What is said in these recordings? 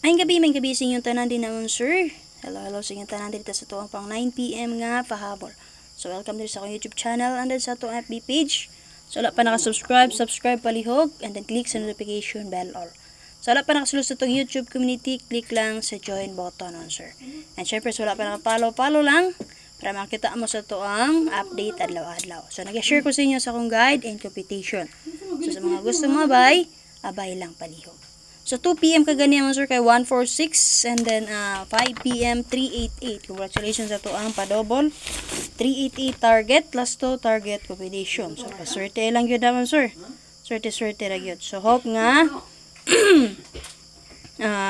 May gabi sa inyong tanan din naman, sir. Hello sa inyong tanan dito sa tuwang pang 9 PM nga pahabol. So, welcome din sa akong YouTube channel and then sa itong FB page. So, wala pa nakasubscribe, subscribe palihog, and then click sa notification bell all. So, wala pa nakasulod sa itong YouTube community, click lang sa join button on, sir. And syempre, so wala pa nakapalo lang para makita mo sa itong update adlaw-adlaw. So, nag-share ko sa inyo sa akong guide and competition. So, sa mga gusto mo abay lang palihog. So, 2 PM kagani mo, sir, kay 146, and then 5 PM 388. Congratulations sa ang pa-double. 388 target, last 2 target competition. So, paswerte lang yun naman, sir. Swerte lang yun. So, hope nga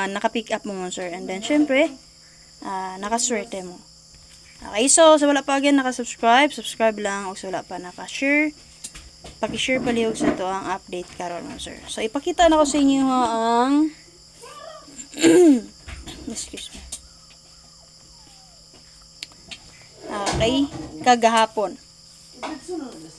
naka-pick up mo, sir. And then, syempre, nakaswerte mo. Okay, so, sa wala pa again nakasubscribe, subscribe lang. O sa wala pa nakashare, paki-share palihog sa ito ang update karon, sir. So, ipakita na ko sa inyo ang excuse me. Okay, kagahapon.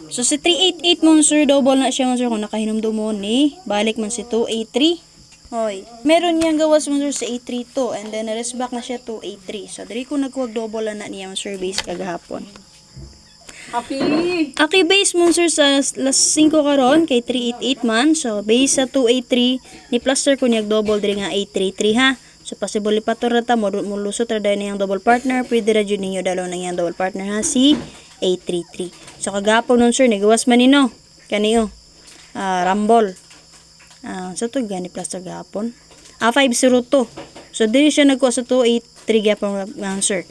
So, si 388 mo, sir, double na siya, sir, kung nakahinumdo mo ni balik man si 283. Hoy, meron niyang gawas mo, sir, sa 832, and then rest back na siya 283. So, diri ko nagkuwag double na niya, sir, base kagahapon. Okay, base mo, sir, sa last 5 karon kay 388 man. So, base sa 283, ni plaster ko niyag double diri nga 833, ha. So, possible ipator na ta, mulusot ra dahil niyang double partner, pwede ra dyan ninyo dalaw na niyang double partner, ha, si 833. So, kagapon nun, sir, nagawas man nino, kaniyo, rumble. So, ito, gani plaster gapon. 502. So, diri siya nagkuha sa 283 gapon, sir.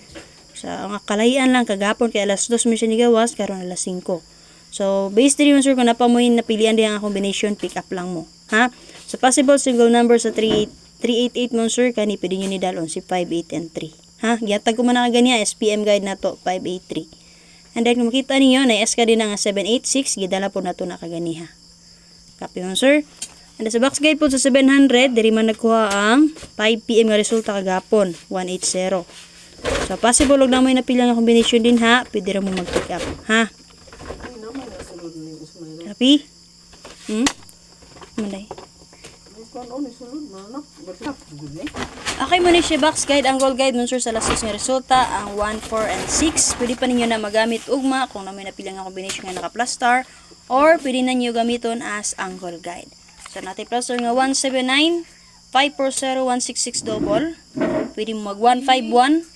So, ang kalahian lang kagapon kay alas 2 mo siya nigawas, karon alas 5. So, based din yun, sir, kung napamuhin napilian din ang combination, pick up lang mo. Ha? So, possible single number sa 388 mo, sir, kani pwede nyo ni dalon si 5, 8, and 3. Ha? Giyatag ko man nakaganya, SPM guide na to, 583. And then, kung makita niyo na SK din nga 786, gidala po na to nakaganiha. Copy mo, sir. And sa box guide po sa 700, diri man nagkuha ang 5 PM nga resulta kagapon, 180. So, possible huwag na mo yung napila ng combination din, ha? Pwede rin mo mag-pick up, ha? Happy? Manday. Okay mo na siya box guide. Ang goal guide mo, sir, sa last ng resulta, ang 1, 4, and 6. Pwede pa ninyo na magamit ugma kung na may napila ng combination nga naka-plus star, or pwede na nyo gamiton as ang goal guide. So, natin plus star nga 179, 540, 166 double. Pwede mo mag 151,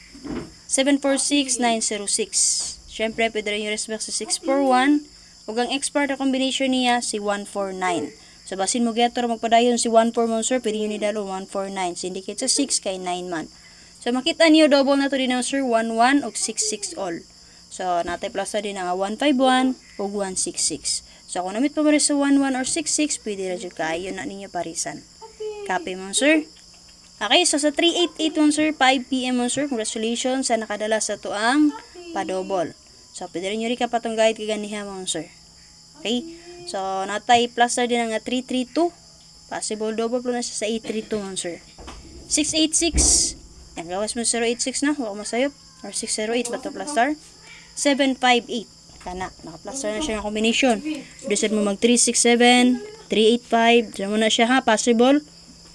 746, 906. Siyempre, pwede rin yung respect sa 641. Huwag ang expert na combination niya, si 149. So, basin mo getter, magpadayon si 14 mo, sir. Pwede yun nidalo 149. Syndicate sa 6 kay 9 man. So, makita niyo, double na to din ang, sir, 11 o 66 all. So, natin plus na din ang 151 o 166. So, kung namit pa mo rin sa 11 or 66, pwede rin yung kayo na ninyo parisan. Copy mo, sir. Okay, so sa 388 sir, 5 PM sir, congratulations sa nakadala sa tuang pa-double. So, pwede rin nyo rin kapatong guide kaganiha mo, sir. Okay, so natay plus na din ang 332. Possible double po na siya sa 832 sir. 686, ang gawas mo 086 na, huwag masayop. Or 608, bato plus star. 758, kana, naka-plus star na siya ng combination. Design mo mag 367, 385, dyan mo na siya, ha, possible.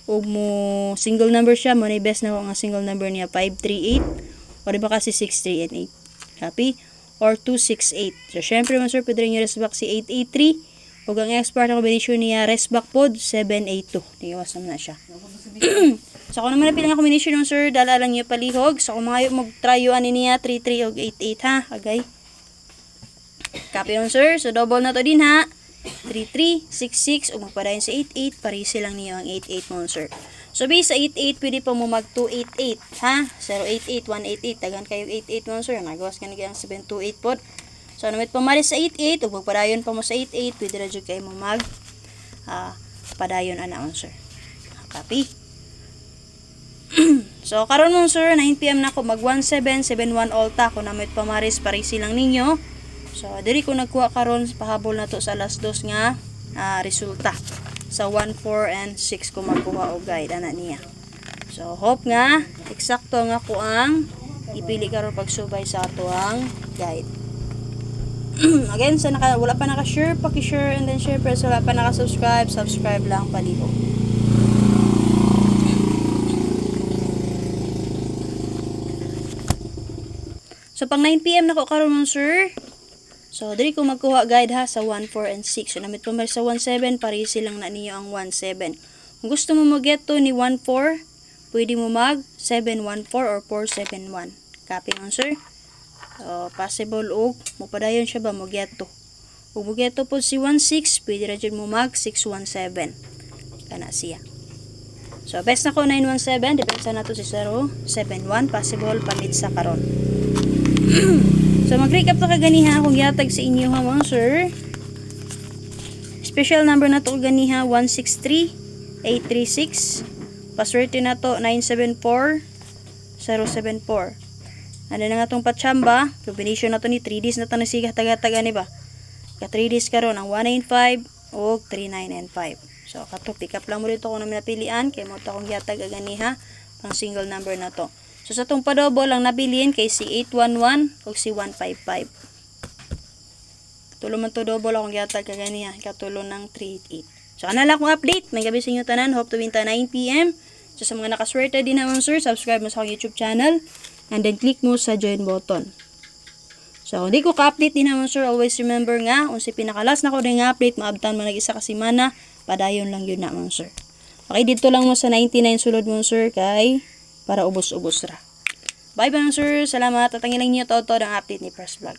O mo single number siya, mo na best na nga single number niya 538 o di ba kasi 63 and 8. Copy? Or 268. So syempre man, sir, pwede rin yung rest back si 883 o ang expert na combination niya rest back pod 782. Niiwas naman na siya. So kung naman na pilang combination ng, sir, dala lang niyo palihog. So kung mga mag-try ani niya 33 o 88, ha, agay. Copy yun, sir. So double na to din, ha. 3366 o magpadayon sa 88, parisi lang niyo ang 88 mo, sir. So base sa 88, pwede pa mo mag 288, ha? 088, 188, tagan kayo 88 mo, sir. Nagawas ka na kayang 728 po. So namit pa maris sa 88 o magpadayon pa mo sa 88, pwede na dyan kayo mo mag padayon ana mo, sir. Copy. So karon mo, sir, 9 PM na ako mag 1771 all ta. Kung namit pa maris, parisi lang ninyo. So, diri ko nagkuha karon pahabol na to sa last 2 nga resulta. Sa 1, 4, and 6 ko magkuha o guide ana niya. So, hope nga eksakto nga ko ang ipili karon pagsubay sa ato ang guide. Again, sa wala pa naka-share, paki-share and then share, pero wala pa naka-subscribe, subscribe lang palihog. So pang 9 PM nako karon mon sir. So diri ko magkuha guide ha sa 1, 4 and 6. So namit pumar sa 1, 7 para silang na niyo ang 1, 7. Kung gusto mo mag-get to ni 1, 4, pwede mo mag 7, 1, 4 or 4, 7, 1. Copy mon sir. So possible og mopadayon siya ba mo get to. Kung mo get to po si 1, 6, pwede ra jud mo mag 6, 1, 7. Kana siya. So best na ko 917, depende na to si 071, possible pamit sa karon. So mag-recap to kaganiha akong yatag sa inyo ha mga sir. Special number na to kaganiha 163836. Paswerte na to 974074. Ano na nga tong pachamba, combination na to ni 3Ds na to nasiga taga-taga ni ba? Ka 3Ds karon ang 195 o 3995. So kato pick up lang mo dito kung namin napilian kay mo ta kong yatag aganiha pang single number na to. So sa tong pa-double lang nabilin kay si 811 o si 155. Tulo man to double akong yatag kaganiha katulo ng 388. So ana lang akong update, may gabi sa inyo tanan, hope to winta 9 PM. So sa mga nakaswerte din naman sir, subscribe mo sa akong YouTube channel and then click mo sa join button. So kung di ko ka-update din naman sir, always remember nga kung si pinakalas na ko din nga update, maabtan man nag-isa ka semana, padayon lang yun naman sir. Okay, dito lang mo sa 99 sulod mo sir kay para ubos-ubos ra. Bye bye sir, salamat at ang ilang niyo to ang update ni Press Vlog.